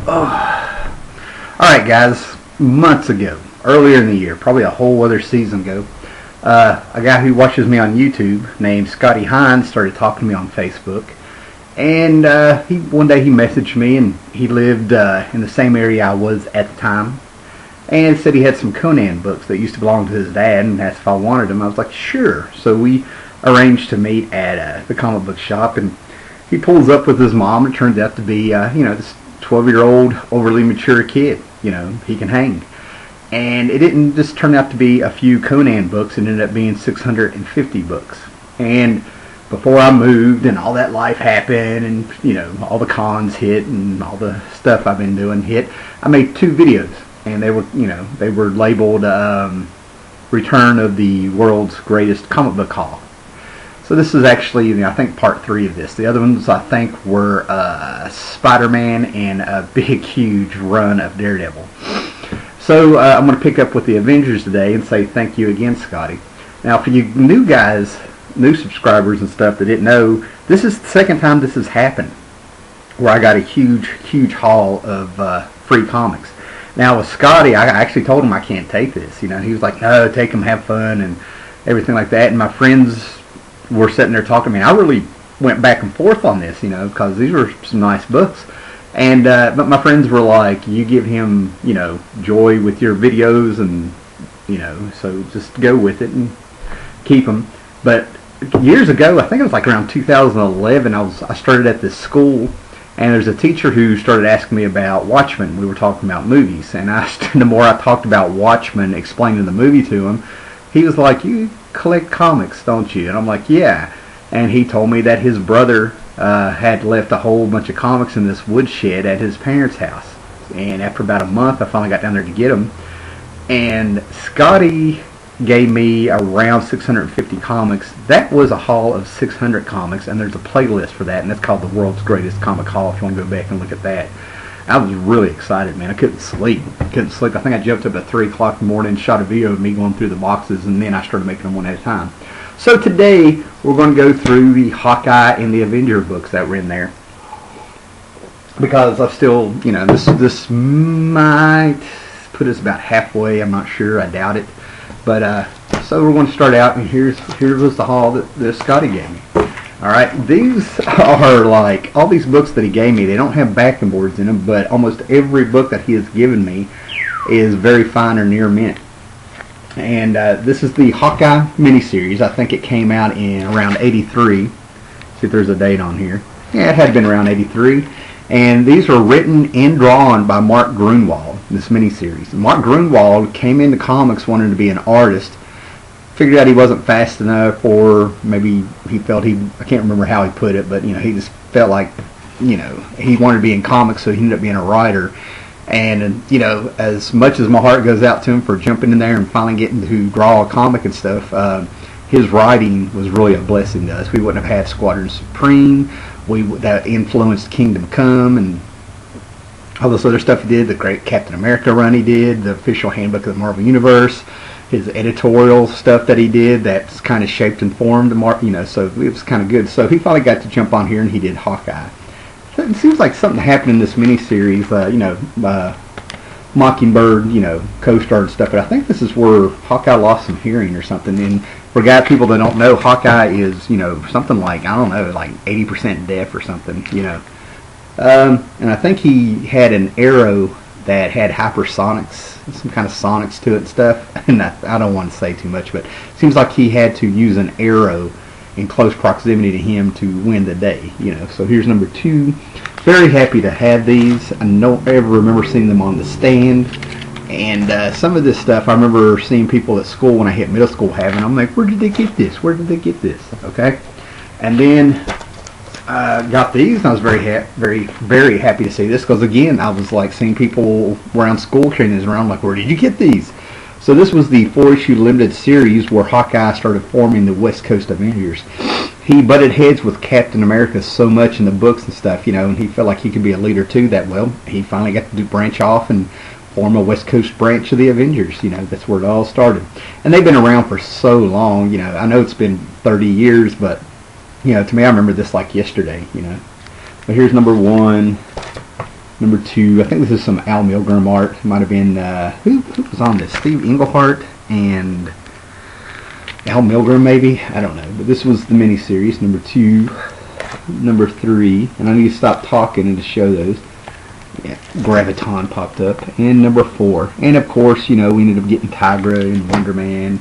Alright guys, months ago, earlier in the year, probably a whole other season ago, a guy who watches me on YouTube named Scotty Hines started talking to me on Facebook. And one day he messaged me, and he lived in the same area I was at the time. And said he had some Conan books that used to belong to his dad, and asked if I wanted them. I was like, sure. So we arranged to meet at the comic book shop, and he pulls up with his mom. It turns out to be, this 12-year-old overly mature kid. He can hang. And it didn't just turn out to be a few Conan books. It ended up being 650 books. And before I moved and all that life happened, and all the cons hit and all the stuff I've been doing hit, I made 2 videos, and they were labeled Return of the World's Greatest Comic Book Haul. So this is actually, I think, part 3 of this. The other ones, I think, were Spider-Man and a big, huge run of Daredevil. So I'm going to pick up with the Avengers today and say thank you again, Scotty. Now, for you new guys, new subscribers and stuff that didn't know, this is the second time this has happened, where I got a huge, huge haul of free comics. Now, with Scotty, I actually told him I can't take this. He was like, no, take them, have fun, and everything like that. And my friends were sitting there talking to me. I really went back and forth on this, because these were some nice books. And but my friends were like, you give him, joy with your videos, and so just go with it and keep them. But years ago, I think it was like around 2011, I started at this school, and there's a teacher who started asking me about Watchmen. We were talking about movies, and the more I talked about Watchmen, explaining the movie to him, he was like, you collect comics, don't you? And I'm like, yeah. And he told me that his brother had left a whole bunch of comics in this woodshed at his parents' house. And after about a month, I finally got down there to get them. And Scotty gave me around 650 comics. That was a haul of 600 comics, and there's a playlist for that, and that's called The World's Greatest Comic Haul, if you want to go back and look at that. I was really excited, man. I couldn't sleep. I think I jumped up at 3 o'clock in the morning, shot a video of me going through the boxes, and then I started making them one at a time. So today, we're going to go through the Hawkeye and the Avengers books that were in there. Because I still, this might put us about halfway. I'm not sure. I doubt it. But, so we're going to start out, and here was the haul that Scotty gave me. Alright, these are like, all these books that he gave me, they don't have backing boards in them, but almost every book that he has given me is very fine or near mint. And this is the Hawkeye miniseries. I think it came out in around 83. See if there's a date on here. Yeah, it had been around 83. And these were written and drawn by Mark Gruenwald, this miniseries. Mark Gruenwald came into comics wanting to be an artist, figured out he wasn't fast enough, or maybe he felt I can't remember how he put it, but he just felt like he wanted to be in comics, so he ended up being a writer. And as much as my heart goes out to him for jumping in there and finally getting to draw a comic and stuff, his writing was really a blessing to us. We wouldn't have had Squadron Supreme, that influenced Kingdom Come, and all this other stuff he did, the great Captain America run he did, the official handbook of the Marvel Universe, his editorial stuff that he did that's kind of shaped and formed so it was kind of good. So he finally got to jump on here, and he did Hawkeye. So it seems like something happened in this miniseries, Mockingbird, co-starred and stuff, but I think this is where Hawkeye lost some hearing or something. And for people that don't know, Hawkeye is, something like, I don't know, like 80% deaf or something, and I think he had an arrow that had hypersonics, some kind of sonics to it and stuff, and I don't want to say too much, but it seems like he had to use an arrow in close proximity to him to win the day, So here's number 2. Very happy to have these. I don't ever remember seeing them on the stand, and some of this stuff I remember seeing people at school when I hit middle school having. I'm like, where did they get this? Where did they get this? Okay, and then got these, and I was very happy to see this, because again, I was like seeing people around school carrying these around, like, where did you get these? So this was the 4-issue limited series where Hawkeye started forming the West Coast Avengers. He butted heads with Captain America so much in the books and stuff, and he felt like he could be a leader too. That he finally got to branch off and form a West Coast branch of the Avengers. That's where it all started. And they've been around for so long. I know it's been 30 years, but to me, I remember this like yesterday. But here's number 1. Number 2, I think this is some Al Milgrom art. It might have been, who was on this? Steve Englehart and Al Milgrom, maybe? I don't know. But this was the miniseries. Number 2, number 3, and I need to stop talking and to show those. Yeah, Graviton popped up. And number 4. And of course, you know, we ended up getting Tigra and Wonder Man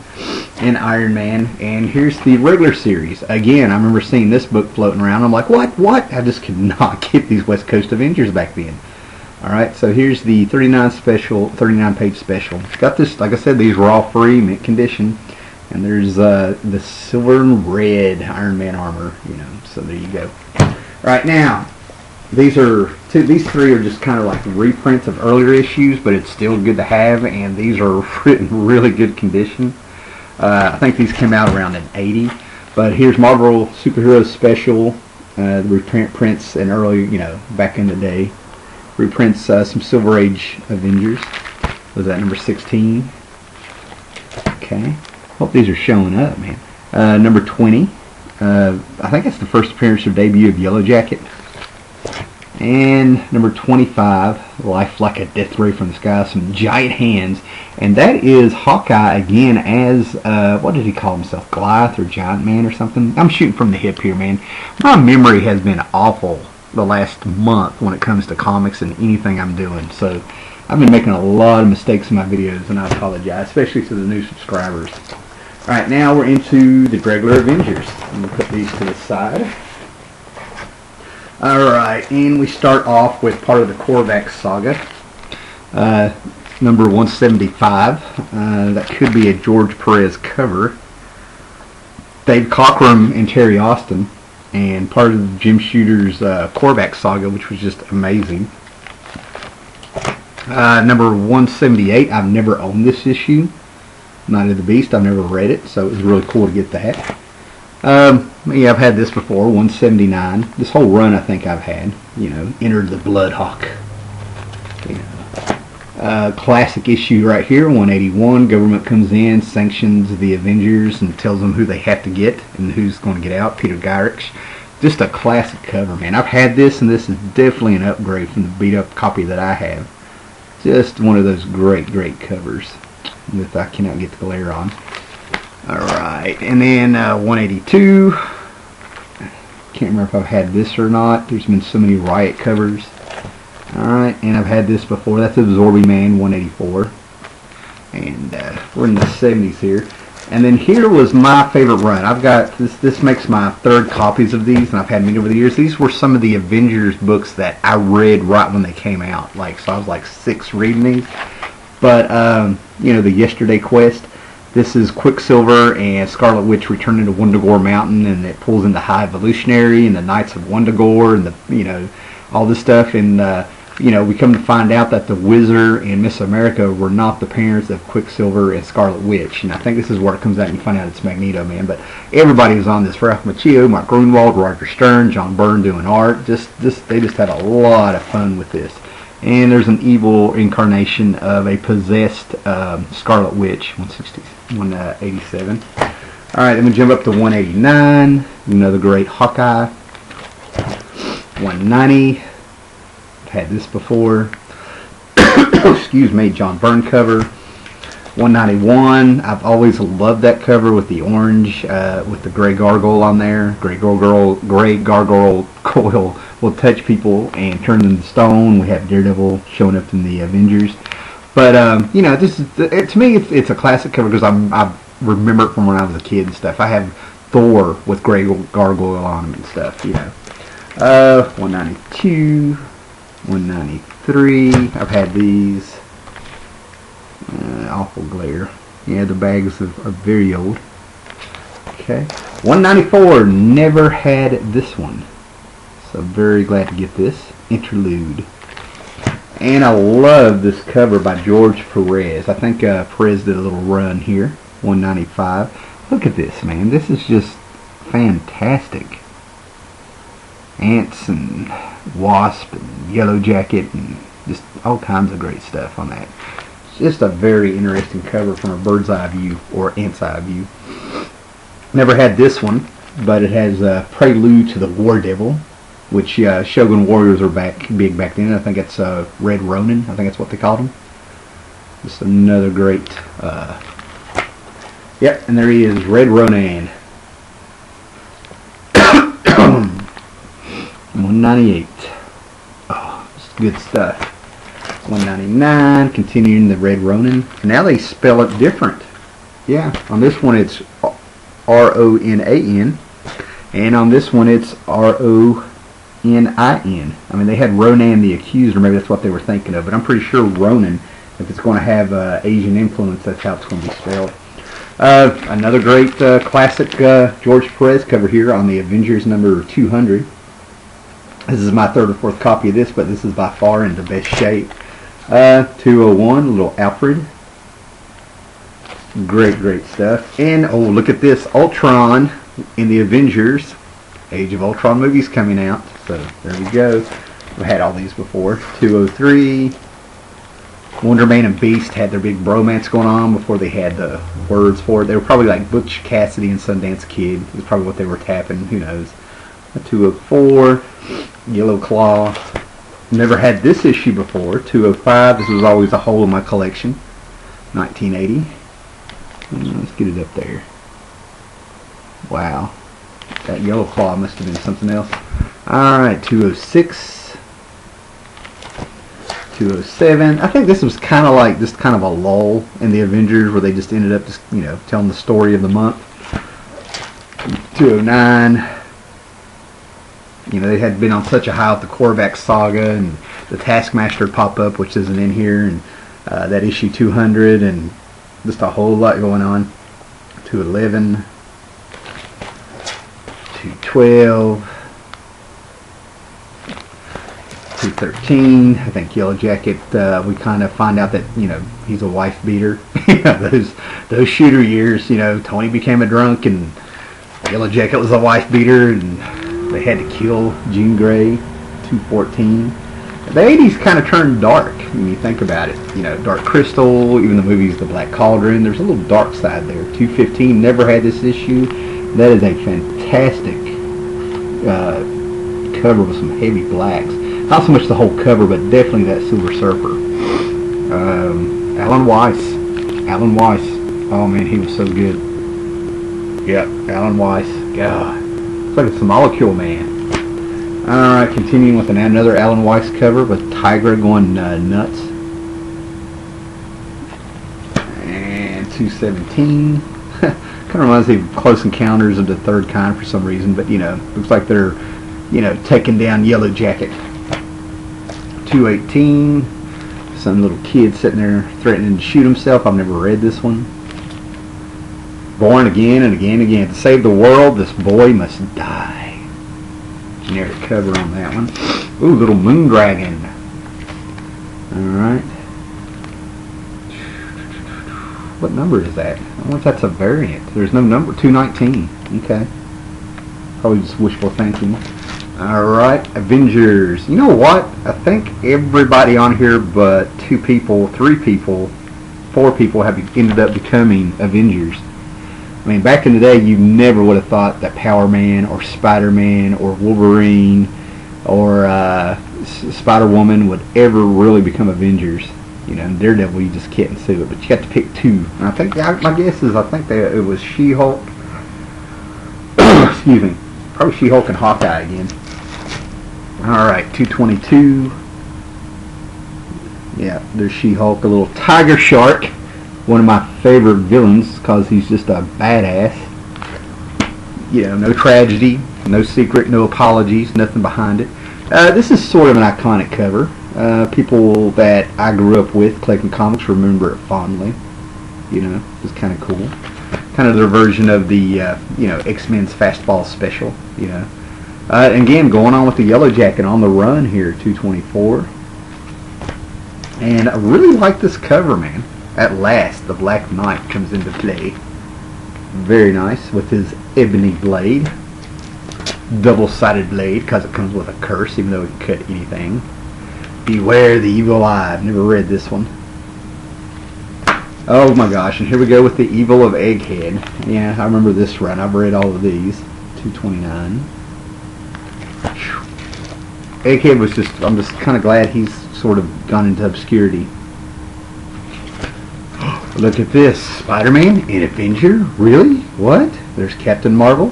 and Iron Man. And here's the regular series. Again, I remember seeing this book floating around. I'm like, what? I just could not get these West Coast Avengers back then. Alright, so here's the 39-page special. Got this, like I said, these were all free, mint condition. And there's the silver and red Iron Man armor, you know, so there you go. Right now, these 3 are just kind of like reprints of earlier issues, but it's still good to have, and these are in really good condition. I think these came out around in '80, but here's Marvel Superheroes Special, the reprints and early, you know, back in the day. Reprints some Silver Age Avengers. Was that number 16? Okay. Hope these are showing up, man. Number 20. I think that's the first appearance or debut of Yellow Jacket. And number 25, Life Like a Death Ray from the Sky, some giant hands. And that is Hawkeye again as, what did he call himself? Goliath or Giant Man or something? I'm shooting from the hip here, man. My memory has been awful the last month when it comes to comics and anything I'm doing. So I've been making a lot of mistakes in my videos, and I apologize, especially to the new subscribers. Alright, now we're into the regular Avengers. I'm going to put these to the side. Alright, and we start off with part of the Korvac saga. Number 175. That could be a George Perez cover. Dave Cockrum and Terry Austin. And part of Jim Shooter's Korvac saga, which was just amazing. Number 178. I've never owned this issue. Night of the Beast. I've never read it, so it was really cool to get that. Yeah, I've had this before, 179. This whole run I think I've had. You know, Entered the Bloodhawk. You know, classic issue right here, 181. Government comes in, sanctions the Avengers, and tells them who they have to get and who's going to get out. Peter Gyrich. Just a classic cover, man. I've had this, and this is definitely an upgrade from the beat-up copy that I have. Just one of those great, great covers that I cannot get the glare on. Alright, and then 182. Can't remember if I've had this or not. There's been so many Riot covers. Alright, and I've had this before. That's Absorbing Man 184. And we're in the 70s here. And then here was my favorite run. I've got this makes my 3rd copies of these, and I've had many over the years. These were some of the Avengers books that I read right when they came out. Like, so I was like 6 reading these. But you know, the Yesterday Quest. This is Quicksilver and Scarlet Witch returning to Wundagore Mountain, and it pulls into High Evolutionary and the Knights of Wundagore and the, you know, all this stuff. And you know, we come to find out that the Wizard and Miss America were not the parents of Quicksilver and Scarlet Witch. And I think this is where it comes out and you find out it's Magneto, man. But everybody was on this. Ralph Macchio, Mark Grunwald, Roger Stern, John Byrne doing art. They just had a lot of fun with this. And there's an evil incarnation of a possessed Scarlet Witch, 187. Alright, then we jump up to 189. Another great Hawkeye. 190. I've had this before. Excuse me, John Byrne cover. 191. I've always loved that cover with the orange, with the gray gargoyle on there. Gray gargoyle coil will touch people and turn them to stone. We have Daredevil showing up in the Avengers. But you know, this is to me it's a classic cover because I remember it from when I was a kid and stuff. I have Thor with gray gargoyle on him and stuff. You know, 192, 193. I've had these. Awful glare. Yeah, the bags are very old. Okay, 194. Never had this one. So very glad to get this. Interlude. And I love this cover by George Perez. I think Perez did a little run here. 195. Look at this, man. This is just fantastic. Ants and Wasp and Yellow Jacket and just all kinds of great stuff on that. It's just a very interesting cover from a bird's eye view or ant's eye view. Never had this one, but it has Prelude to the War Devil. which Shogun Warriors were big back then. I think it's Red Ronin. I think that's what they called them. Just another great. Yep, and there he is, Red Ronin. 198. Oh, it's good stuff. 199. Continuing the Red Ronin. Now they spell it different. Yeah, on this one it's R-O-N-A-N, and on this one it's R-O-N-I-N. I mean, they had Ronan the Accused, or maybe that's what they were thinking of, but I'm pretty sure Ronin, if it's going to have Asian influence, that's how it's going to be spelled. Another great classic George Perez cover here on the Avengers number 200. This is my third or fourth copy of this, but this is by far in the best shape. 201, little Alfred. Great stuff. And oh, look at this, Ultron in the Avengers Age of Ultron movies coming out. So there we go. We've had all these before. 203. Wonder Man and Beast had their big bromance going on before they had the words for it. They were probably like Butch Cassidy and Sundance Kid. Is probably what they were tapping. Who knows? 204. Yellow Claw. Never had this issue before. 205. This was always a hole in my collection. 1980. Let's get it up there. Wow. That Yellow Claw must have been something else. Alright, 206. 207. I think this was kind of like just kind of a lull in the Avengers where they just ended up just, you know, telling the story of the month. 209. You know, they had been on such a high with the Korvac saga, and the Taskmaster pop up, which isn't in here, and that issue 200, and just a whole lot going on. 211. 212. 213. I think Yellow Jacket, we kind of find out that, you know, he's a wife beater. those shooter years, you know, Tony became a drunk and Yellow Jacket was a wife beater, and they had to kill Jean Grey. 214. The 80s kind of turned dark when you think about it. You know, Dark Crystal, even the movies The Black Cauldron, there's a little dark side there. 215, never had this issue. That is a fantastic cover with some heavy blacks. Not so much the whole cover, but definitely that Silver Surfer. Alan Weiss. Oh man, he was so good. Yep, Alan Weiss. God, it's like it's a Molecule Man. Alright, continuing with another Alan Weiss cover with Tigra going nuts. And 217. Kind of reminds me of Close Encounters of the Third Kind for some reason, but you know, looks like they're, you know, taking down Yellow Jacket. 218. Some little kid sitting there threatening to shoot himself. I've never read this one. Born again and again and again. To save the world, this boy must die. Generic cover on that one. Ooh, little Moon Dragon. Alright. What number is that? I wonder if that's a variant. There's no number. 219. Okay. Probably just wishful thinking. Alright, Avengers. You know what? I think everybody on here but 2 people, 3 people, 4 people have ended up becoming Avengers. I mean, back in the day, you never would have thought that Power Man or Spider-Man or Wolverine or Spider-Woman would ever really become Avengers. You know, and Daredevil, you just can't see it, but you got to pick 2. And I think, my guess is, it was She-Hulk. Excuse me. Probably She-Hulk and Hawkeye again. Alright, 222. Yeah, there's She-Hulk, a little tiger shark. One of my favorite villains because he's just a badass. You know, no tragedy, no secret, no apologies, nothing behind it. This is sort of an iconic cover. People that I grew up with collecting comics remember it fondly. You know, it's kind of cool. Kind of their version of the, you know, X-Men's Fastball Special, you know. Again, going on with the Yellow Jacket on the run here, 224. And I really like this cover, man. At last, the Black Knight comes into play. Very nice, with his ebony blade. Double-sided blade, because it comes with a curse, even though it can cut anything. Beware the Evil Eye. I've never read this one. Oh my gosh, and here we go with the Evil of Egghead. Yeah, I remember this run. I've read all of these. 229. Egghead was just, I'm just kind of glad he's sort of gone into obscurity. Look at this, Spider-Man, an Avenger, really? What? There's Captain Marvel.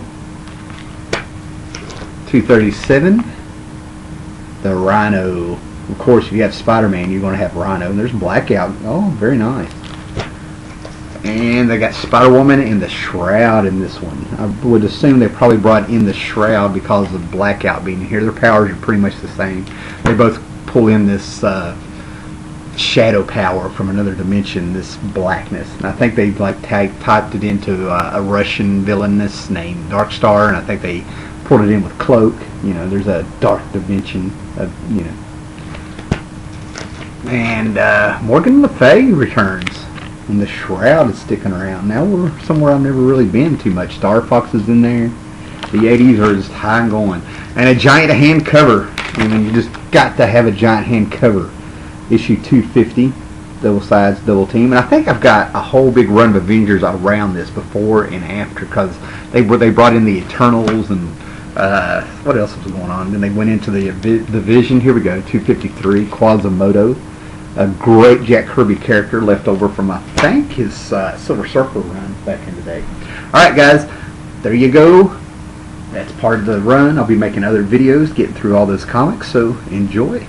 237. The Rhino. Of course, if you have Spider-Man, you're going to have Rhino. And there's Blackout. Oh, very nice. And they got Spider-Woman and the Shroud in this one. I would assume they probably brought in the Shroud because of Blackout being here. Their powers are pretty much the same. They both pull in this shadow power from another dimension, this blackness. And I think they like typed it into a Russian villainess named Darkstar, and I think they pulled it in with Cloak. You know, there's a dark dimension of, you know. And Morgan Le Fay returns, and the Shroud is sticking around. Now we're somewhere I've never really been too much. Star Fox is in there. The 80s are just high and going. And a giant hand cover. I mean, you just got to have a giant hand cover. Issue 250, double sides, double team. And I think I've got a whole big run of Avengers around this before and after, because they brought in the Eternals and what else was going on? Then they went into the Vision. Here we go, 253, Quasimodo. A great Jack Kirby character left over from, I think, his Silver Surfer run back in the day. Alright guys, there you go. That's part of the run. I'll be making other videos getting through all those comics, so enjoy.